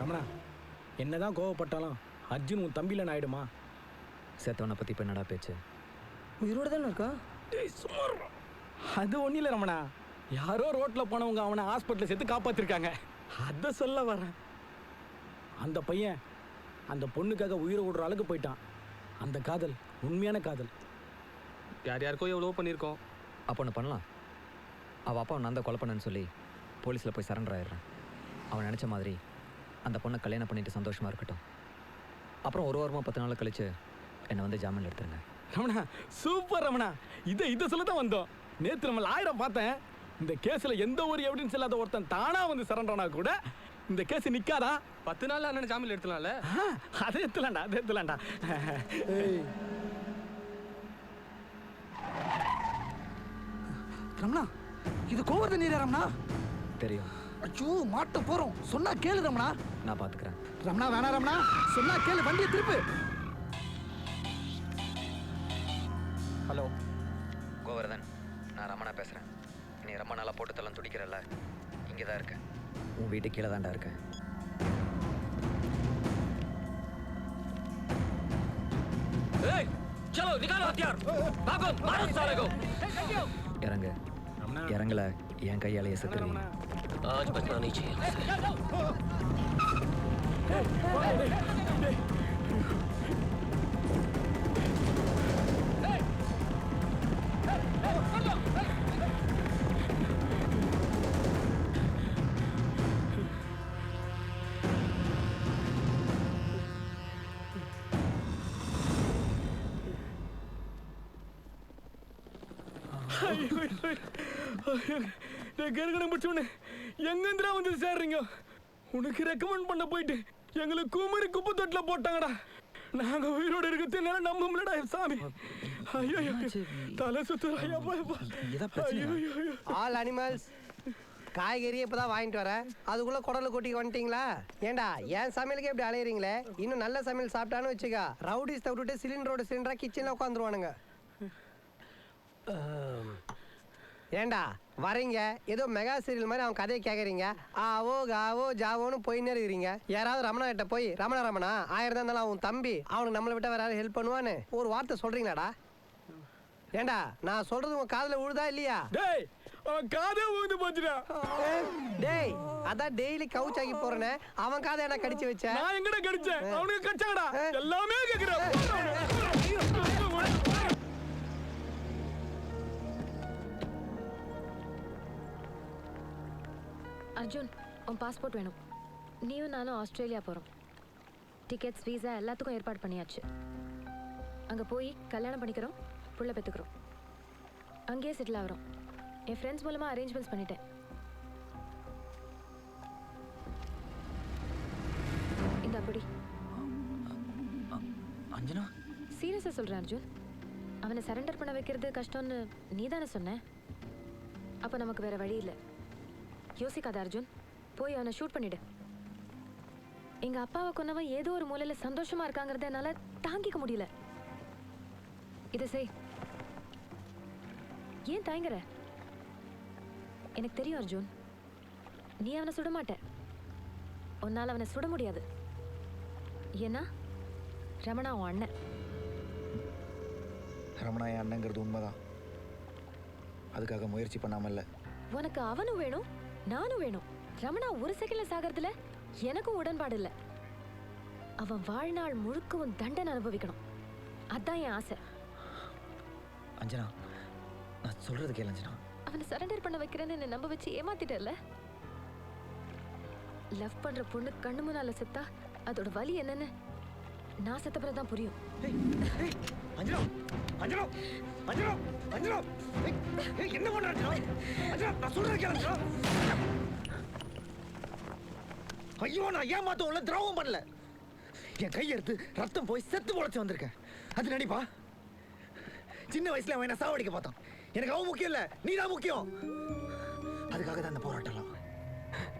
ரமணா, என்னதான் கோவப்பட்டாலும் அர்ஜுன் உன் தம்பியில் ஆயிடுமா? செத்தவனை பற்றி இப்போ என்னடா பேச்சு? உயிரோடு தானே இருக்கா? அது ஒன்றும் இல்லை ரமணா, யாரோ ரோட்டில் போனவங்க அவனை ஹாஸ்பிட்டலில் சேர்த்து காப்பாற்றிருக்காங்க. அதை சொல்ல வரேன். அந்த பையன் அந்த பொண்ணுக்காக உயிரை விடுற அளவுக்கு போயிட்டான். அந்த காதல் உண்மையான காதல். யார் யாருக்கோ எவ்வளோ பண்ணியிருக்கோம். அப்போ ஒன்று பண்ணலாம். அவள் அப்பா நான் தான் கொலை பண்ணேன்னு சொல்லி போலீஸில் போய் சரண்டர் ஆயிடுறேன். அவன் நினச்ச மாதிரி அந்த பொண்ணை கல்யாணம் பண்ணிட்டு சந்தோஷமாக இருக்கட்டும். அப்புறம் ஒரு வாரமாக 10 நாள் கழிச்சு என்னை வந்து ஜாமீன் எடுத்துருங்க. ரமணா, சூப்பர் ரமணா. இதை சொல்ல தான் வந்தோம். நேற்று நம்ம லாயரை பார்த்தேன். இந்த கேஸில் எந்த ஒரு எவிடன்ஸ் இல்லாத ஒருத்தன் தானாக வந்து சரண்டர்னா கூட இந்த கேஸ் நிற்காதா? 10 நாள் அண்ணன் ஜாமீன் எடுத்துலாம்ல? அதை எடுத்துலாண்டா. ரமணா, இது கோவர்த நீரா ரமணா? தெரியும். ஐயோ, மாட்ட போறோம். சொன்னா கேளு ரமணா. நான் பார்த்துக்கிறேன். ரமணா வேணா ரமணா, சொன்னா கேளு, வண்டியை திருப்பு. ஹலோ கோவர்தன், நான் ரமணா பேசுகிறேன். நீ ரொம்ப நாளாக போட்டுத்தெல்லாம் துடிக்கிறல்ல, இங்கே தான் இருக்கேன். உன் வீட்டு கீழே தாண்டா இருக்கேன். இறங்கு. இறங்கல என் கையாலேயே செத்துருவீங்க. கருகணம் பிடிச்சோன்னு எங்கேந்திரா வந்து சேர்றீங்க? உனக்கு ரெக்கமெண்ட் பண்ண போயிட்டு எங்களை குமரி குப்பை தொட்டில் போட்டாங்கடா. நாங்கள் உயிரோடு இருக்கிறது நம்ப முடியலடா சாமி. ஐயோ, தலை சுத்துறாயா. ஆல் அனிமல்ஸ் காய்கறி இப்பதான் வாங்கிட்டு வரேன், அதுக்குள்ள குடலை கொட்டிக்கு வந்துட்டீங்களா? ஏண்டா என் சமையலுக்கே இப்படி அலையிறீங்களே? இன்னும் நல்ல சமையல் சாப்பிட்டான்னு வச்சுக்கா, ரவுடிஸ் விட்டுட்டு சிலிண்டரா கிச்சன்ல உட்காந்துருவானுங்க. ஏண்டா வரீங்க ஏதோ மெகா சீரியல் மாதிரி அவன் கதையை கேட்குறீங்க. ஆவோ காவோ ஜாவோன்னு போயின்னே இருக்கிறீங்க. யாராவது ரமணா கிட்ட போய் ரமணா 1000 தான் இருந்தாலும் அவன் தம்பி, அவனுக்கு நம்மளை விட்ட வேற யாரும் ஹெல்ப் பண்ணுவான்னு ஒரு வார்த்தை சொல்றீங்களாடா? ஏண்டா நான் சொல்றது உங்க காதுல விழுதா இல்லையா? காதே ஊந்து போச்சுடா. டேய், அதான் டெய்லி கவுச் ஆகி போறேன்னு அவன் காதை என்ன கடிச்சு வச்ச? நான் எங்கடா கடிச்சேன்? அவனுக்கு கடிச்சாங்கடா. எல்லாமே கேக்குறேன். அர்ஜுன், உன் பாஸ்போர்ட் வேணும். நீயும் நானும் ஆஸ்திரேலியா போகிறோம். டிக்கெட்ஸ், வீசா எல்லாத்துக்கும் ஏற்பாடு பண்ணியாச்சு. அங்கே போய் கல்யாணம் பண்ணிக்கிறோம், புள்ள பெற்றுக்கிறோம், அங்கேயே செட்டில் ஆகிறோம். என் ஃப்ரெண்ட்ஸ் மூலமாக அரேஞ்ச்மெண்ட்ஸ் பண்ணிட்டேன். இந்த அப்படி அஞ்சனா, சீரியஸாக சொல்கிறேன் அர்ஜுன். அவனை சரண்டர் பண்ண வைக்கிறது கஷ்டம்னு நீ தானே சொன்ன. அப்போ நமக்கு வேறு வழி இல்லை. யோசிக்காத அர்ஜுன், போய் அவனை ஷூட் பண்ணிடு. எங்க அப்பாவை கொன்னவன் ஏதோ ஒரு மூலையில சந்தோஷமா இருக்காங்கிறத என்னால தாங்கிக்க முடியல. இதை செய். ஏன் தயங்குற? எனக்கு தெரியும் அர்ஜுன், நீ அவனை சுட மாட்ட. உன்னால அவனை சுட முடியாது. ஏன்னா ரமணா உன் அண்ணன். ரமணா என் அண்ணங்கிறது உண்மைதான். அதுக்காக முயற்சி பண்ணாமல்ல. உனக்கு அவனும் வேணும், நானும் வேணும். ரமணா ஒரு செகண்ட்ல சாகிறதுல எனக்கும் உடன்பாடு இல்லை. அவன் வாழ்நாள் முழுக்கவும் தண்டனை அனுபவிக்கணும். அதான் என் ஆசை. அஞ்சனா, நான் சொல்றது கேளு அஞ்சனா. அவனை சரண்டர் பண்ண வைக்கிறேன்னு என்னை நம்ப வச்சு ஏமாத்திட்டல. லவ் பண்ற பொண்ணு கண்ணு முன்னால செத்தா அதோட வலி என்னன்னு நான் செத்த பிறகுதான் புரியும். அஞ்சனா, அஞ்சனா, அஞ்சனா, அஞ்சனா, என்ன பண்ற அஞ்சனா? அஞ்சனா, நான் சொல்றது கேளு அஞ்சனா. ஐயோ, நான் ஏமாத்தம் உள்ள திரவம் பண்ணல. என் கையெடுத்து ரத்தம் போய் செத்து பொழைச்சு வந்திருக்கேன். அது நடிப்பா? சின்ன வயசுல அவன் என்ன சாவடிக்க பார்த்தான். எனக்கு அவன் முக்கியம் இல்ல, நீ தான் முக்கியம். அதுக்காக தான் அந்த போராட்டம்.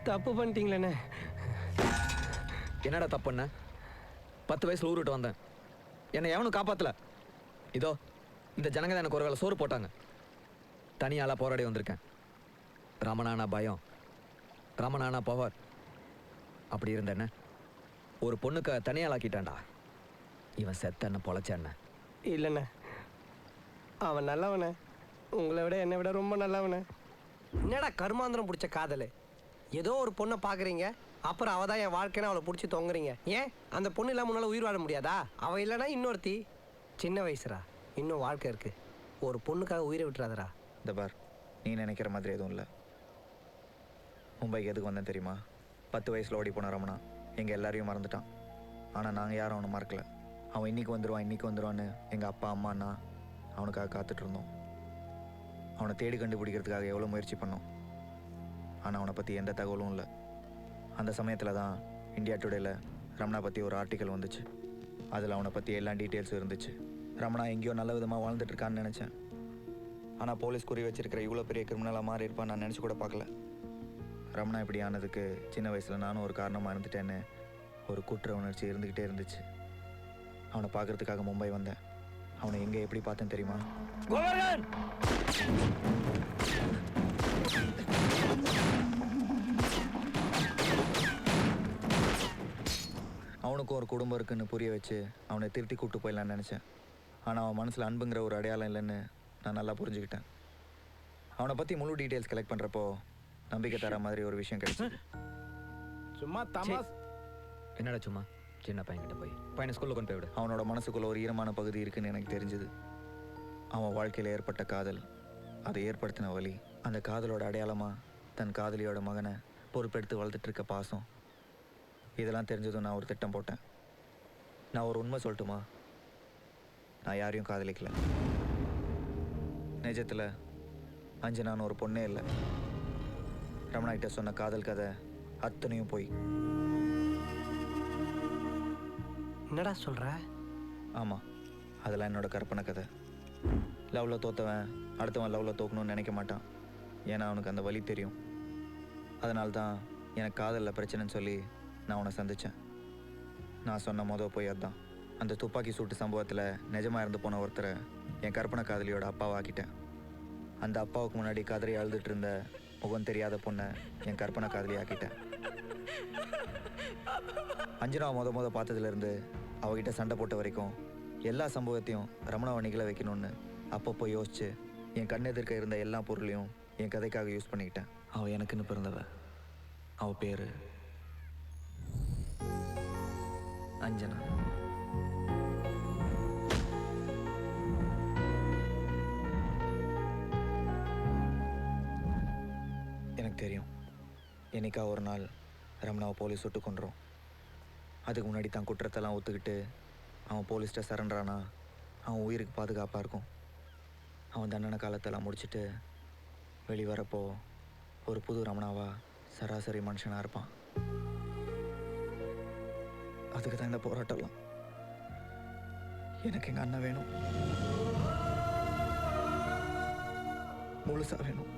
தப்பு பண்ணிட்டீங்களே. என்னடா தப்புண்ண? 10 வயசுல ஊர் விட்டு வந்தேன். என்னை எவனும் காப்பாத்தல. இதோ இந்த ஜனங்க தான் எனக்கு ஒரு வேளை சோறு போட்டாங்க. தனியால போராடி வந்திருக்கேன். ரமணானா பயம், ரமணானா பவர். அப்படி இருந்த என்ன ஒரு பொண்ணுக்கு தனியாளாக்கிட்டான்டா. இவன் செத்த என்ன பொழைச்ச என்ன? இல்லைண்ணே, அவன் நல்லவனே, உங்களை விட என்னை விட ரொம்ப நல்லவனே. என்னடா கருமாந்திரம் பிடிச்ச காதல்? ஏதோ ஒரு பொண்ணை பார்க்குறீங்க, அப்புறம் அவள் தான் என் வாழ்க்கைன்னு அவளை பிடிச்சி தொங்குறீங்க. ஏன் அந்த பொண்ணு இல்லாமல் முன்னால் உயிர் வாழ முடியாதா? அவள் இல்லைனா இன்னொருத்தி. சின்ன வயசுரா, இன்னும் வாழ்க்கை இருக்கு. ஒரு பொண்ணுக்காக உயிரை விட்டுறாதரா. இந்த பார், நீ நினைக்கிற மாதிரி எதுவும் இல்லை. மும்பைக்கு எதுக்கு வந்தேன் தெரியுமா? 10 வயசில் ஓடி போன ரமணா எங்கள் எல்லாரையும் மறந்துட்டான். ஆனால் நாங்கள் யாரும் அவனை மறக்கல. அவன் இன்னைக்கு வந்துடுவான்னு எங்கள் அப்பா அம்மாண்ணா அவனுக்காக காத்துட்ருந்தோம். அவனை தேடி கண்டுபிடிக்கிறதுக்காக எவ்வளோ முயற்சி பண்ணோம். ஆனால் அவனை பற்றி எந்த தகவலும் இல்லை. அந்த சமயத்தில் தான் இந்தியா டுடேல ரமணா பற்றி ஒரு ஆர்டிக்கல் வந்துச்சு. அதில் அவனை பற்றி எல்லா டீட்டெயில்ஸும் இருந்துச்சு. ரமணா எங்கேயோ நல்ல விதமாக வாழ்ந்துட்டுருக்கான்னு நினச்சேன். ஆனால் போலீஸ் குறி வச்சிருக்கிற இவ்வளோ பெரிய கிரிமினலாக மாறி இருப்பான்னு நான் நினச்சி கூட பார்க்கல. ரமணா இப்படி ஆனதுக்கு சின்ன வயசில் நானும் ஒரு காரணமாக இருந்துட்டேன்னு ஒரு குற்ற உணர்ச்சி இருந்துக்கிட்டே இருந்துச்சு. அவனை பார்க்கறதுக்காக மும்பை வந்தேன். அவனை எங்கே எப்படி பார்த்தேன்னு தெரியுமா? அவனுக்கும் ஒரு குடும்பம் இருக்குன்னு புரிய வச்சு அவனை திருத்தி கூப்பிட்டு போயிடலான்னு நினச்சேன். ஆனால் அவன் மனசில் அன்புங்கிற ஒரு அடையாளம் இல்லைன்னு நான் நல்லா புரிஞ்சுக்கிட்டேன். அவனை பற்றி முழு டீட்டெயில்ஸ் கலெக்ட் பண்ணுறப்போ நம்பிக்கை தர மாதிரி ஒரு விஷயம் கிடைச்சு. சும்மா தமாஸ். என்னடா சும்மா சின்ன பையன்கிட்ட போய் பையனை ஸ்கூலில் கொண்டு போய் விடு. அவனோட மனசுக்குள்ள ஒரு ஈரமான பகுதி இருக்குன்னு எனக்கு தெரிஞ்சுது. அவன் வாழ்க்கையில் ஏற்பட்ட காதல், அதை ஏற்படுத்தின வலி, அந்த காதலோட அடையாளமாக தன் காதலியோட மகனை பொறுப்பெடுத்து வளர்த்துட்டு இருக்க பாசம், இதெல்லாம் தெரிஞ்சதும் நான் ஒரு திட்டம் போட்டேன். நான் ஒரு உண்மை சொல்லட்டுமா? நான் யாரையும் காதலிக்கல. நிஜத்தில் அஞ்சனான்னு ஒரு பொண்ணே இல்லை. ரமணா கிட்ட சொன்ன காதல் கதை அத்தனையும் போய். என்னடா சொல்கிற? ஆமாம், அதெல்லாம் என்னோட கற்பனை கதை. லவ்வில் தோத்தவன் அடுத்தவன் லவ்வில் தோக்கணும்னு நினைக்க மாட்டான். ஏன்னா அவனுக்கு அந்த வலி தெரியும். அதனால தான் எனக்கு காதலில் பிரச்சனைன்னு சொல்லி நான் அவனை சந்தித்தேன். நான் சொன்ன மொதல் போய் அதுதான். அந்த துப்பாக்கி சூட்டு சம்பவத்தில் நிஜமாக இருந்து போன ஒருத்தரை என் கற்பனை காதலியோட அப்பாவாக்கிட்டேன். அந்த அப்பாவுக்கு முன்னாடி கதறி அழுதுட்டு இருந்த முகம் தெரியாத பொண்ணை என் கற்பனை காதலி ஆக்கிட்டேன். அஞ்சனா முத பார்த்ததுலேருந்து அவகிட்ட சண்டை போட்ட வரைக்கும் எல்லா சம்பவத்தையும் ரமணாவை நிகழ வைக்கணும்னு அப்பப்போ யோசிச்சு என் கண்ணெதிர்க்க இருந்த எல்லா பொருளையும் என் கதைக்காக யூஸ் பண்ணிக்கிட்டேன். அவள் எனக்குன்னு பிறந்தவ. அவள் பேர் அஞ்சனா. எனக்கு தெரியும், என்னைக்கா ஒரு நாள் ரமணாவை போலீஸ் சுட்டு கொண்டுரும். அதுக்கு முன்னாடி தான் குற்றத்தெல்லாம் ஒத்துக்கிட்டு அவன் போலீஸ்கிட்ட சரண்டரானா அவன் உயிருக்கு பாதுகாப்பாக இருக்கும். அவன் தண்டனை காலத்தெல்லாம் முடிச்சுட்டு வெளிவரப்போ ஒரு புது ரமணாவா சராசரி மனுஷனாக இருப்பான். அதுக்கு தான் இந்த போராட்டம்லாம். எனக்கு எங்கள் அண்ணன் வேணும், முழுசாக வேணும்.